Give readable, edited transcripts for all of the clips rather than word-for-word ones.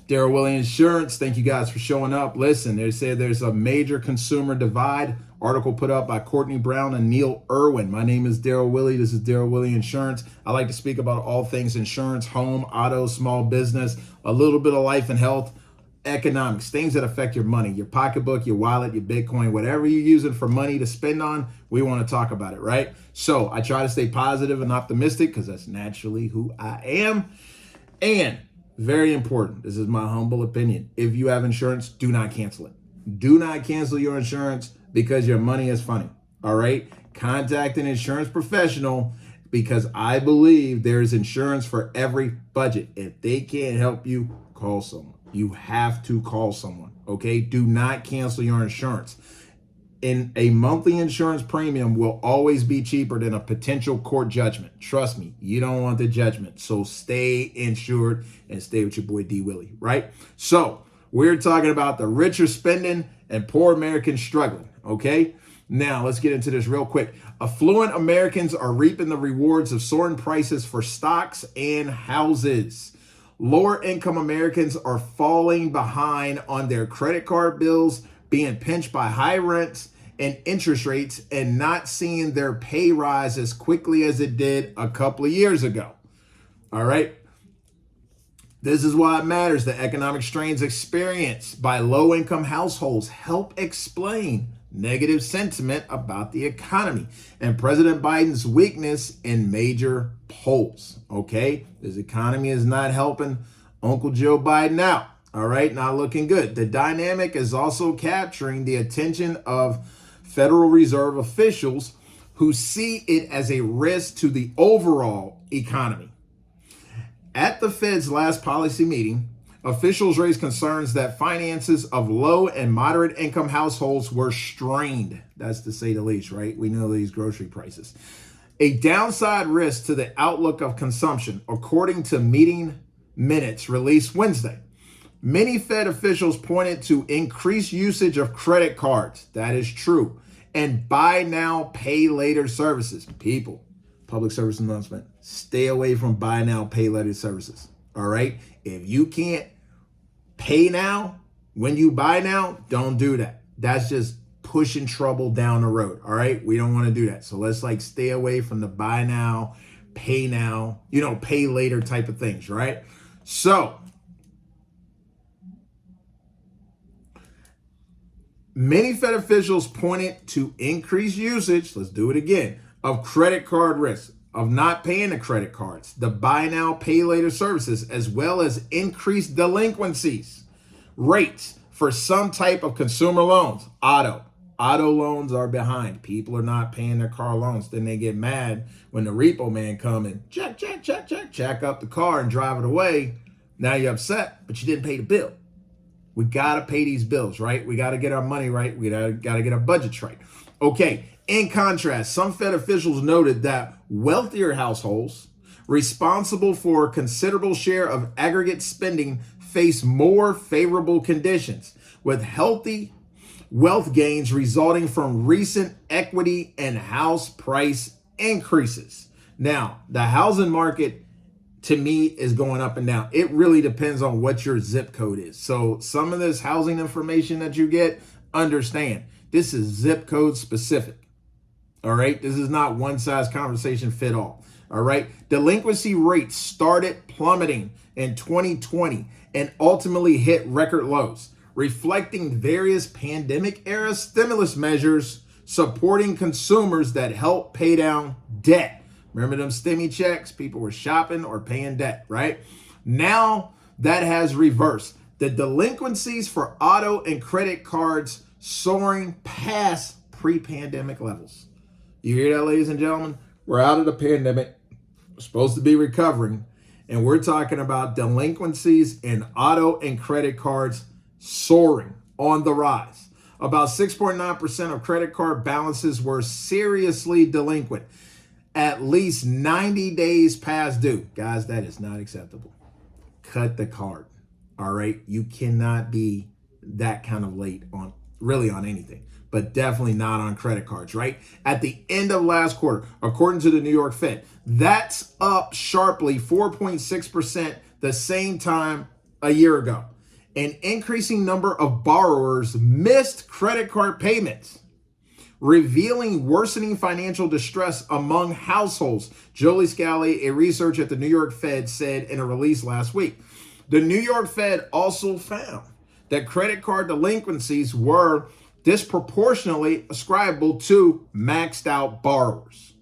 Daryl Willie Insurance, thank you guys for showing up. Listen, they say there's a major consumer divide. Article put up by Courtney Brown and Neil Irwin. My name is Daryl Willie. This is Daryl Willie Insurance. I like to speak about all things insurance, home, auto, small business, a little bit of life and health, economics, things that affect your money, your pocketbook, your wallet, your Bitcoin, whatever you're using for money to spend on, we want to talk about it, right? So I try to stay positive and optimistic because that's naturally who I am. And very important, this is my humble opinion. If you have insurance, do not cancel it. Do not cancel your insurance because your money is funny, all right? Contact an insurance professional because I believe there is insurance for every budget. If they can't help you, call someone. You have to call someone, okay? Do not cancel your insurance. And a monthly insurance premium will always be cheaper than a potential court judgment. Trust me, you don't want the judgment. So stay insured and stay with your boy D Willie, right? So we're talking about the rich are spending and poor Americans struggling, okay? Now let's get into this real quick. Affluent Americans are reaping the rewards of soaring prices for stocks and houses. Lower income Americans are falling behind on their credit card bills, being pinched by high rents and interest rates, and not seeing their pay rise as quickly as it did a couple of years ago. All right. This is why it matters. The economic strains experienced by low-income households help explain negative sentiment about the economy and President Biden's weakness in major polls. Okay. This economy is not helping Uncle Joe Biden out. All right, not looking good. The dynamic is also capturing the attention of Federal Reserve officials who see it as a risk to the overall economy. At the Fed's last policy meeting, officials raised concerns that finances of low and moderate income households were strained. That's to say the least, right? We know these grocery prices. A downside risk to the outlook of consumption, according to meeting minutes released Wednesday. Many Fed officials pointed to increased usage of credit cards. That is true. And buy now, pay later services. People, public service announcement, stay away from buy now, pay later services. All right. If you can't pay now, when you buy now, don't do that. That's just pushing trouble down the road. All right. We don't want to do that. So let's stay away from the buy now, pay later type of things. Right. So many Fed officials pointed to increased usage, let's do it again, of credit card risk, of not paying the credit cards, the buy now, pay later services, as well as increased delinquencies rates for some type of consumer loans. Auto loans are behind. People are not paying their car loans. Then they get mad when the repo man come and check up the car and drive it away. Now you're upset, but you didn't pay the bill. We got to pay these bills, right? We got to get our money right. We got to get our budgets right. Okay. In contrast, some Fed officials noted that wealthier households responsible for a considerable share of aggregate spending face more favorable conditions, with healthy wealth gains resulting from recent equity and house price increases. Now, the housing market to me is going up and down. It really depends on what your zip code is. So some of this housing information that you get, understand, this is zip code specific. All right. This is not one size conversation fit all. All right. Delinquency rates started plummeting in 2020 and ultimately hit record lows, reflecting various pandemic era stimulus measures supporting consumers that help pay down debt. Remember them stimmy checks? People were shopping or paying debt, right? Now that has reversed. The delinquencies for auto and credit cards soaring past pre-pandemic levels. You hear that, ladies and gentlemen? We're out of the pandemic. We're supposed to be recovering. And we're talking about delinquencies in auto and credit cards soaring on the rise. About 6.9% of credit card balances were seriously delinquent, at least 90 days past due. Guys, that is not acceptable. Cut the card. All right. You cannot be that kind of late on anything, but definitely not on credit cards, right? At the end of last quarter, according to the New York Fed, that's up sharply 4.6% the same time a year ago. An increasing number of borrowers missed credit card payments, revealing worsening financial distress among households. Jolie Scally, a researcher at the New York Fed, said in a release last week. The New York Fed also found that credit card delinquencies were disproportionately ascribable to maxed out borrowers.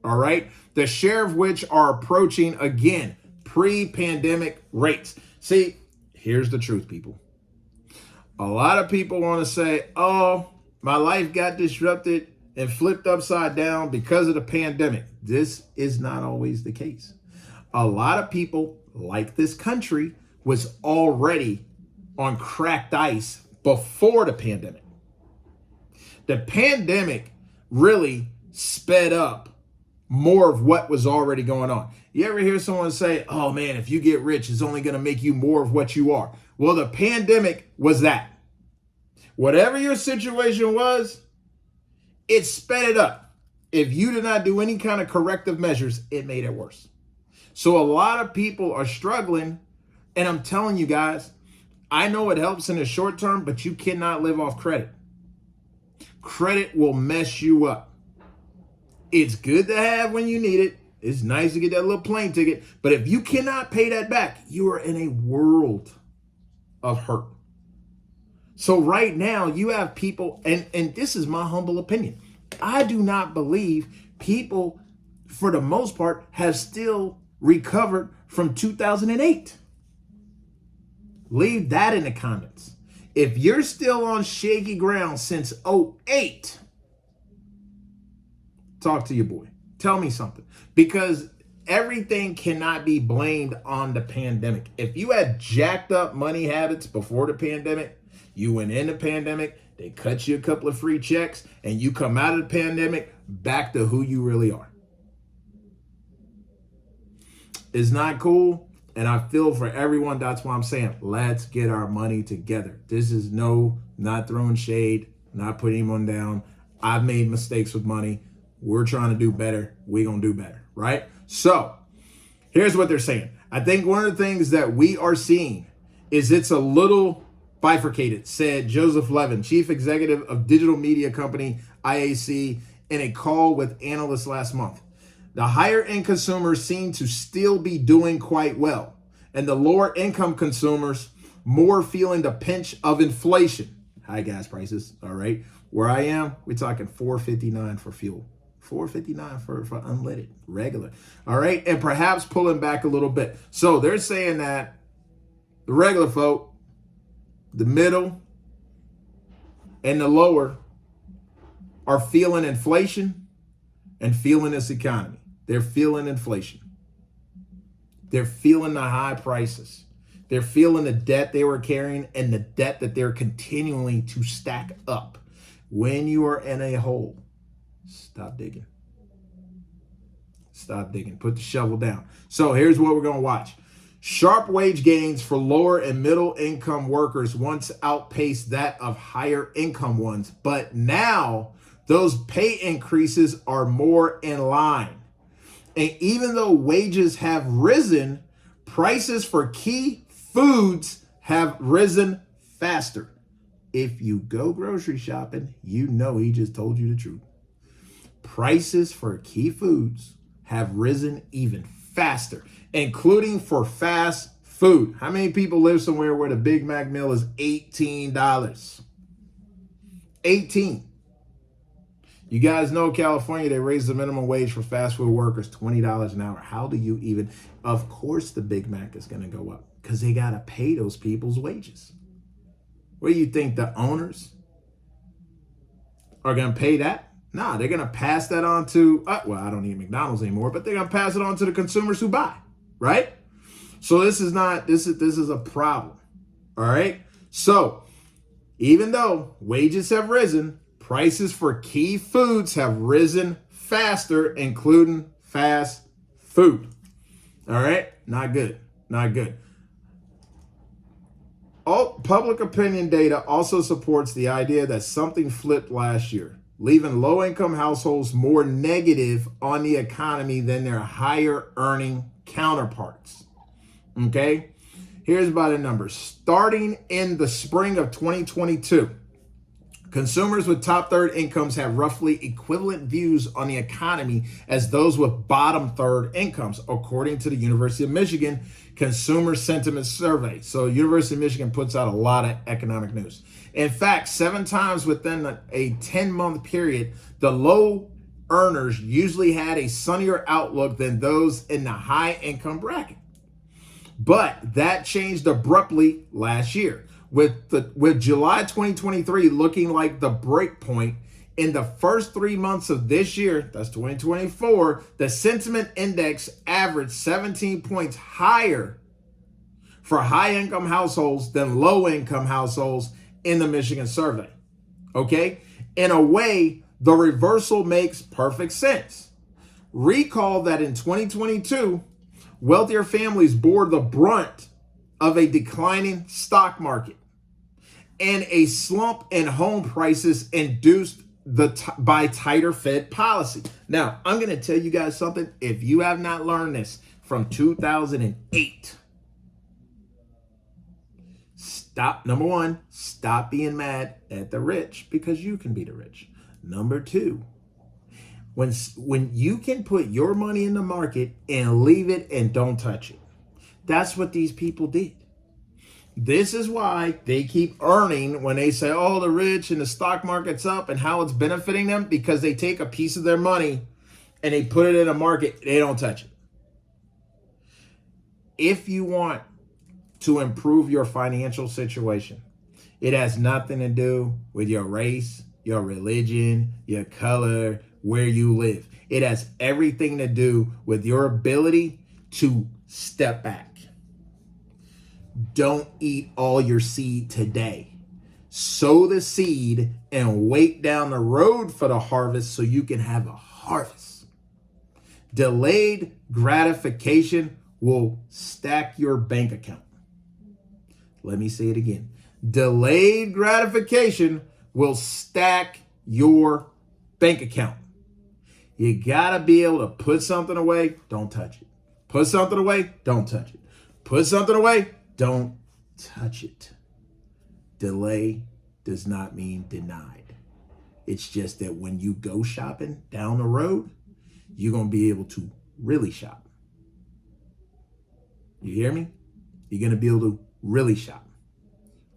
All right. The share of which are approaching, again, pre-pandemic rates. See, here's the truth, people. A lot of people want to say, oh, my life got disrupted and flipped upside down because of the pandemic. This is not always the case. A lot of people, like this country, was already on cracked ice before the pandemic. The pandemic really sped up more of what was already going on. You ever hear someone say, oh man, if you get rich, it's only going to make you more of what you are? Well, the pandemic was that. Whatever your situation was, it sped it up. If you did not do any kind of corrective measures, it made it worse. So a lot of people are struggling. And I'm telling you guys, I know it helps in the short term, but you cannot live off credit. Credit will mess you up. It's good to have when you need it. It's nice to get that little plane ticket. But if you cannot pay that back, you are in a world of hurt. So right now you have people, and this is my humble opinion. I do not believe people, for the most part, have still recovered from 2008. Leave that in the comments. If you're still on shaky ground since 2008, talk to your boy. Tell me something. Because everything cannot be blamed on the pandemic. If you had jacked up money habits before the pandemic, you went in the pandemic, they cut you a couple of free checks, and you come out of the pandemic back to who you really are. It's not cool. And I feel for everyone. That's why I'm saying, let's get our money together. This is not throwing shade, not putting anyone down. I've made mistakes with money. We're trying to do better. We're going to do better, right? So here's what they're saying. I think one of the things that we are seeing is it's a little bifurcated, said Joseph Levin, chief executive of digital media company IAC, in a call with analysts last month. The higher end consumers seem to still be doing quite well, and the lower income consumers more feeling the pinch of inflation. High gas prices, all right? Where I am, we're talking $4.59 for fuel. $4.59 for unleaded, regular, all right? And perhaps pulling back a little bit. So they're saying that the regular folk, the middle, and the lower are feeling inflation and feeling this economy. They're feeling inflation. They're feeling the high prices. They're feeling the debt they were carrying and the debt that they're continuing to stack up. When you are in a hole, stop digging. Stop digging. Put the shovel down. So here's what we're going to watch. Sharp wage gains for lower and middle income workers once outpaced that of higher income ones. But now those pay increases are more in line. And even though wages have risen, prices for key foods have risen faster. If you go grocery shopping, you know he just told you the truth. Prices for key foods have risen even faster, including for fast food. How many people live somewhere where the Big Mac meal is $18? $18. You guys know California, they raised the minimum wage for fast food workers $20 an hour. How do you even? Of course the Big Mac is going to go up because they got to pay those people's wages. What do you think, the owners are going to pay that? Nah, they're going to pass that on to, well, I don't eat McDonald's anymore, but they're going to pass it on to the consumers who buy, right? So this is a problem, all right? So even though wages have risen, prices for key foods have risen faster, including fast food. All right? Not good. Not good. Public opinion data also supports the idea that something flipped last year, leaving low-income households more negative on the economy than their higher-earning counterparts. Okay? Here's about the numbers. Starting in the spring of 2022, consumers with top third incomes have roughly equivalent views on the economy as those with bottom third incomes, according to the University of Michigan Consumer Sentiment Survey. So University of Michigan puts out a lot of economic news. In fact, 7 times within a 10-month period, the low earners usually had a sunnier outlook than those in the high income bracket. But that changed abruptly last year, with July 2023 looking like the break point. In the first 3 months of this year, that's 2024, the sentiment index averaged 17 points higher for high-income households than low-income households in the Michigan survey. Okay? In a way, the reversal makes perfect sense. Recall that in 2022, wealthier families bore the brunt of a declining stock market and a slump in home prices induced by tighter Fed policy. Now, I'm going to tell you guys something. If you have not learned this from 2008, number one, stop being mad at the rich because you can be the rich. Number two, when you can put your money in the market and leave it and don't touch it. That's what these people did. This is why they keep earning when they say, oh, the rich and the stock market's up and how it's benefiting them, because they take a piece of their money and they put it in a market, they don't touch it. If you want to improve your financial situation, it has nothing to do with your race, your religion, your color, where you live. It has everything to do with your ability to step back. Don't eat all your seed today. Sow the seed and wait down the road for the harvest so you can have a harvest. Delayed gratification will stack your bank account. Let me say it again. Delayed gratification will stack your bank account. You gotta be able to put something away, don't touch it. Put something away, don't touch it. Put something away, don't touch it. Delay does not mean denied. It's just that when you go shopping down the road, you're going to be able to really shop. You hear me? You're going to be able to really shop.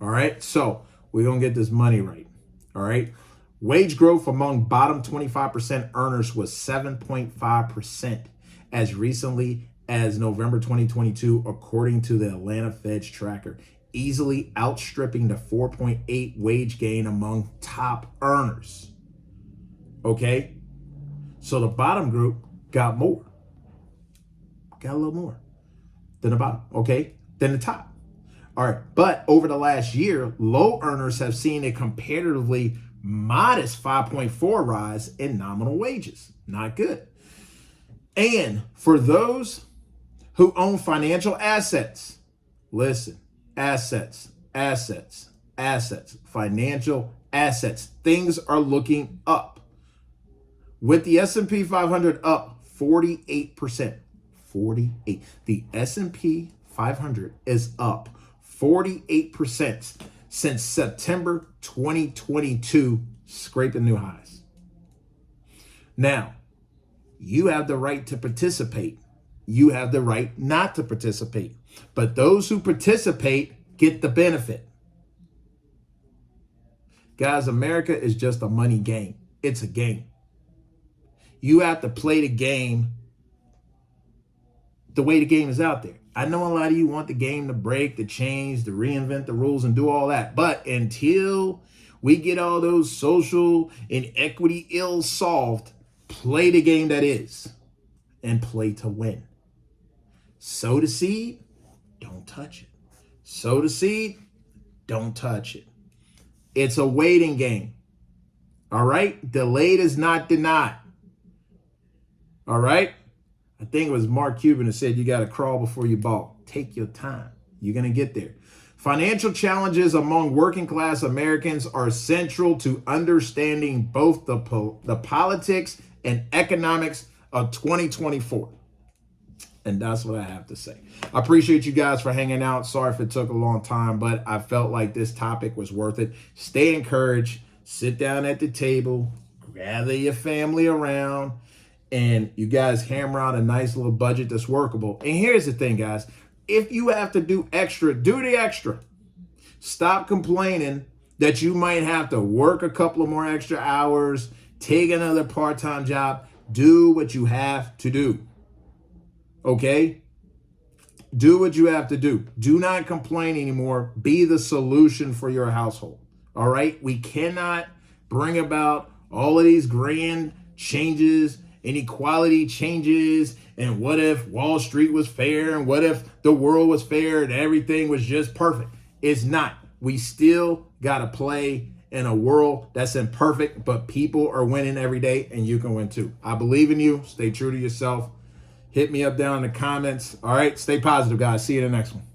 All right? So we're going to get this money right. All right? Wage growth among bottom 25% earners was 7.5% as recently as November 2022, according to the Atlanta Fed's tracker, easily outstripping the 4.8 wage gain among top earners. Okay? So the bottom group got more. Got a little more than the bottom, okay? Than the top. All right, but over the last year, low earners have seen a comparatively modest 5.4 rise in nominal wages. Not good. And for those who own financial assets, listen, assets, financial assets, things are looking up. With the S&P 500 up 48%, 48. The S&P 500 is up 48% since September 2022, scraping new highs. Now, you have the right to participate. You have the right not to participate. But those who participate get the benefit. Guys, America is just a money game. It's a game. You have to play the game the way the game is out there. I know a lot of you want the game to break, to change, to reinvent the rules and do all that. But until we get all those social inequity ills solved, play the game that is and play to win. Sow the seed, don't touch it. Sow the seed, don't touch it. It's a waiting game. All right? Delayed is not denied. All right? I think it was Mark Cuban who said you got to crawl before you walk. Take your time. You're going to get there. Financial challenges among working class Americans are central to understanding both the politics and economics of 2024. And that's what I have to say. I appreciate you guys for hanging out. Sorry if it took a long time, but I felt like this topic was worth it. Stay encouraged. Sit down at the table. Gather your family around. And you guys hammer out a nice little budget that's workable. And here's the thing, guys. If you have to do extra, do the extra. Stop complaining that you might have to work a couple of more extra hours, take another part-time job. Do what you have to do. Okay? Do what you have to do. Do not complain anymore. Be the solution for your household. All right? We cannot bring about all of these grand changes, inequality changes, and what if Wall Street was fair, and what if the world was fair and everything was just perfect. It's not. We still got to play in a world that's imperfect, but people are winning every day, and you can win too. I believe in you. Stay true to yourself. Hit me up down in the comments. All right, stay positive, guys. See you in the next one.